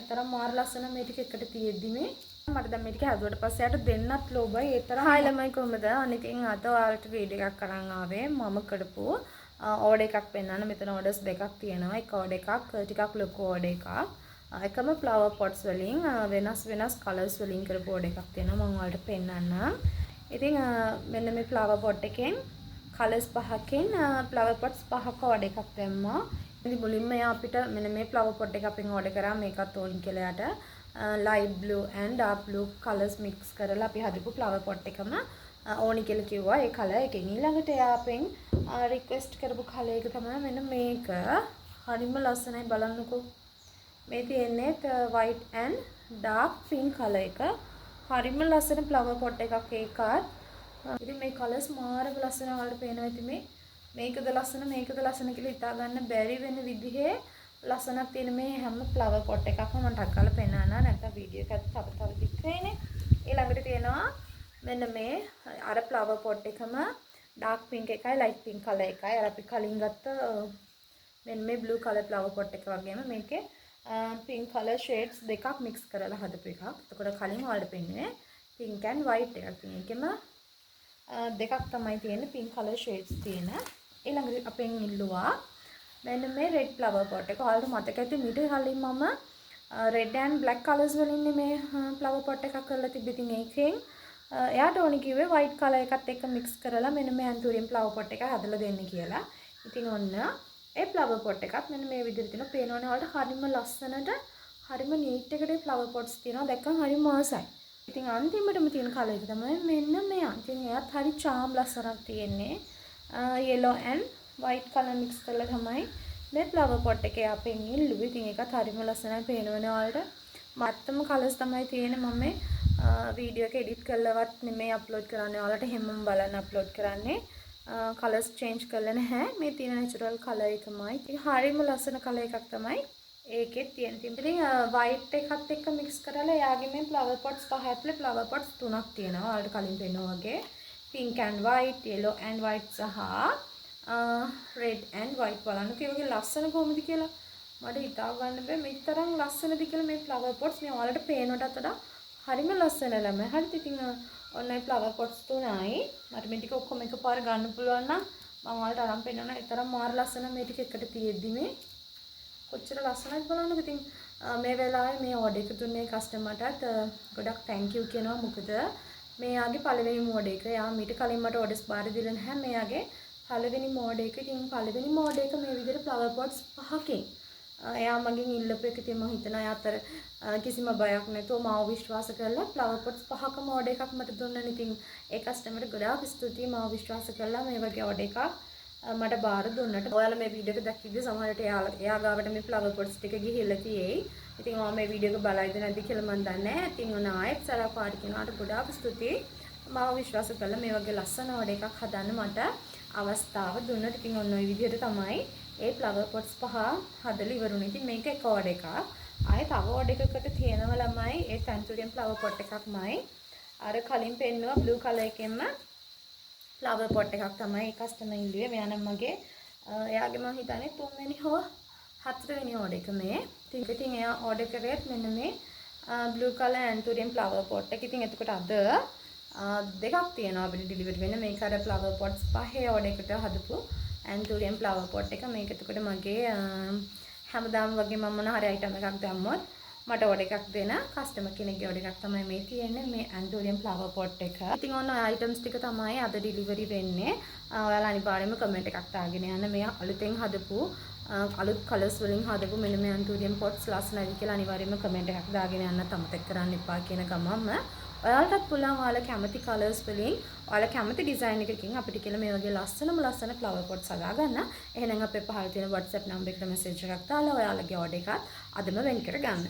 තරම් මාර ලස්සන මේ ටික එකට තියෙද්දි මේ මට දැන් මේ ටික හැදුවට පස්සේ යට දෙන්නත් ලෝභයි ඒ තරම් හායි ළමයි කොහමද අනිතින් අද ඔයාලට වීඩියෝ එකක් කරන් ආවේ මම කරපු ඕඩර් එකක් පෙන්නන්න මෙතන ඕඩර්ස් දෙකක් තියෙනවා එක ඕඩර් එකක් ටිකක් ලොකු ඕඩර් එකක් එකම ෆ්ලවර් පොට්ස් වලින් වෙනස් කලර්ස් වලින් කරපු ඕඩර් එකක් තියෙනවා මම ඔයාලට පෙන්නන්නම් ඉතින් මෙන්න මේ ෆ්ලවර් පොට් එකෙන් කලර්ස් පහකින් ෆ්ලවර් පොට්ස් පහක ඕඩර් එකක් දැම්මා ඉතින් මුලින්ම අපිට මෙන්න මේ ෆ්ලවර් පොට් එක අපෙන් ඕඩර් කරා මේකත් ඕනි කියලා යට light blue and dark blue colors mix කරලා අපි හදපු flower pot එකම ඕනි කියලා කිව්වා ඒ color එකෙන් ඊළඟට එයා අපෙන් request කරපු color එක තමයි මෙන්න මේක හරිම ලස්සනයි බලන්නකෝ මේ තියෙන්නේ white and dark pink color එක හරිම ලස්සන flower pot එකක් ඒකත් ඉතින් මේ colors මාරම ලස්සන වලට පේනවා ඉතින් මේකද ලස්සන කියලා හිතා ගන්න බැරි වෙන විදිහේ ලස්සනක් තියෙන මේ හැම ෆ්ලවර් පොට් එකක්ම මම ටක් කරලා පෙන්නන්න නැත්නම් වීඩියෝ එකත් තව දික් වෙන්නේ ඊළඟට තියෙනවා මෙන්න මේ අර ෆ්ලවර් පොට් එකම ඩාර්ක් පින්ක් එකයි ලයිට් පින්ක් කලර් එකයි අර අපි කලින් ගත්ත මෙන්න මේ බ්ලූ කලර් ෆ්ලවර් පොට් එක වගේම මේකේ පින්ක් කලර් ෂේඩ්ස් දෙකක් මික්ස් කරලා හදපු එකක්. එතකොට කලින් වලට පෙන්නේ පින්ක් ඇන්ඩ් වයිට් එකක්. මේකෙම දෙකක් තමයි තියෙන්නේ පින්ක් කලර් ෂේඩ්ස් තියෙන. ඊළඟට අපෙන් ඉල්ලුවා මෙන්න මේ රෙඩ් ෆ්ලවර් පොට් එක. ඔයාලට මතක ඇති මීට කලින් මම රෙඩ් ඇන්ඩ් බ්ලැක් කලර්ස් වලින් මේ ෆ්ලවර් පොට් එකක් කරලා තිබ්බ. ඉතින් ඒකෙන් එයාට ඕනි කිව්වේ වයිට් කලර් එකත් එක්ක මික්ස් කරලා මෙන්න මේ ඇන්තූරියම් ෆ්ලවර් පොට් එක හදලා දෙන්න කියලා. ඉතින් ඔන්න ඒ ෆ්ලවර් පොට් එකත් මෙන්න මේ විදිහට තියෙනවා. පේනවනේ ඔයාලට හරිම ලස්සනට හරිම නීට් එකට ෆ්ලවර් පොට්ස් තියෙනවා. දැක්කම හරිම ආසයි. ඉතින් අන්තිමටම තියෙන කලර් එක තමයි මෙන්න මෙයා. ඉතින් එයාත් හරි charm ලස්සනක් තියෙන්නේ. yellow and white color mix කරලා තමයි මේ flower pot එකේ අපෙන් ඉල්ලුවේ. ඉතින් ඒකත් හරිම ලස්සනයි පේනවනේ ඔයාලට. මත්තම කලර්ස් තමයි තියෙන්නේ. මම මේ වීඩියෝ එක එඩිට් කරලවත් නෙමෙයි අප්ලෝඩ් කරන්නේ. ඔයාලට හැමෝම බලන්න අප්ලෝඩ් කරන්නේ. කලර්ස් චේන්ජ් කරලා නැහැ. මේ තියෙන නැචරල් කලර් එකමයි. ඉතින් හරිම ලස්සන කලර් එකක් තමයි ඒකෙත් තියෙන. ඉතින් white එකත් එක්ක mix කරලා එයාගේ මේ flower pots පහ ඇතුලේ flower pots තුනක් තියෙනවා. ඔයාලට කලින් පෙන්නුවා වගේ pink and white, yellow and white සහ red and white බලන්න කීවගේ ලස්සන කොහොමද කියලා මට හිතා ගන්න බෑ මේ තරම් ලස්සනද කියලා මේ flower pots මේ ඔයාලට පේනටත් වඩා හරිම ලස්සන ළමයි. හරිද? ඉතින් ඔන්නයි flower pots තුනයි. මට මේ ටික ඔක්කොම එකපාර ගන්න පුළුවන් නම් මම ඔයාලට අරන් පෙන්නනවා. ඒ තරම් මාර ලස්සන මේ ටික එකට තියෙද්දි මේ කොච්චර ලස්සනද බලන්නකෝ. ඉතින් මේ වෙලාවේ මේ ඕඩර් එක දුන්නේ කස්ටමර්ටත් ගොඩක් thank you කියනවා. මොකද මෙයාගේ පළවෙනි මෝඩ් එක. යා මීට කලින් මට ඕඩර්ස් බාර දීලා නැහැ. මෙයාගේ පළවෙනි මෝඩ් එක. ඉතින් පළවෙනි මෝඩ් එක මේ විදිහට flower pots පහකින් එයා මගෙන් ඉල්ලපු එක. ඉතින් මම හිතනවා එයා අතර කිසිම බයක් නැතුව මාව විශ්වාස කරලා flower pots පහක මෝඩ් එකක් මට දුන්නානේ. ඉතින් ඒ කස්ටමර්ට ගොඩාක් ස්තුතියි මාව විශ්වාස කරලා මේ වගේ ඕඩර් එකක් මට බාර දුන්නට. ඔයාලා මේ වීඩියෝ එක දැක්කද සමහරට එයා ගාවට මේ flower pots ටික ගිහිල්ලා තියෙයි. ඉතින් මම මේ වීඩියෝ එක බලයිද නැද්ද කියලා මම දන්නේ නැහැ. ඉතින් ඔන්න ආයෙත් සරා පාඩි කෙනාට ගොඩාක් ස්තුතියි. මාව විශ්වාස කරලා මේ වගේ ලස්සන ඕඩර් එකක් හදන්න මට අවස්ථාව දුන්නට. ඉතින් ඔන්න ඔය විදිහට තමයි ඒ flower pots පහ හදලා ඉවරුනේ. ඉතින් මේක එක ඕඩර් එකක්. ආයෙ තව ඕඩර් එකකට තියෙනව ළමයි ඒ පැන්ටුරියම් flower pot එකක්මයි. අර කලින් පෙන්නුවා blue color එකෙන්ම flower pot එකක් තමයි ඒ කස්ටමර් ඉල්ලුවේ. මෙයා නම් මගේ එයාගේ මම හිතන්නේ 3 වෙනි හෝ 4 වෙනි ඕඩර් එක මේ. ඉතින් එයා ඕඩර් කරේත් මෙන්න මේ blue color anthurium flower pot එක. ඉතින් එතකොට අද දෙකක් තියෙනවා අපිට ඩිලිවර් වෙන්න. මේක අර flower pots පහේ ඕඩර් එකට හදපු anthurium flower pot එක. මේක එතකොට මගේ හැමදාම වගේ මම මොන හරි item එකක් දැම්මොත් මට ඕඩර් එකක් දෙන කස්ටමර් කෙනෙක්ගේ ඕඩර් එකක් තමයි මේ තියෙන්නේ මේ anthurium flower pot එක. ඉතින් ඔන්න ඔය items ටික තමයි අද ඩිලිවරි වෙන්නේ. ඔයාලා අනිවාර්යයෙන්ම කමෙන්ට් එකක් දාගෙන යන්න. මේ අලුතෙන් හදපු අලුත් කලර්ස් වලින් හදපු මෙන්න මේ anthurium pots ලස්සනයි කියලා අනිවාර්යයෙන්ම කමෙන්ට් එකක් දාගෙන යන්න අමතක කරන්න එපා කියන ගමන්ම ඔයාලටත් පුළුවන් ඔයාලා කැමති කලර්ස් වලින් ඔයාලා කැමති ඩිසයින් එකකින් අපිට කියලා මේ වගේ ලස්සන flower pots හදා ගන්න. එහෙනම් අපේ පහළ තියෙන WhatsApp නම්බර් එකට මැසේජ් එකක් දාලා ඔයාලගේ ඕඩර් එකත් අදම වෙන් කර ගන්න.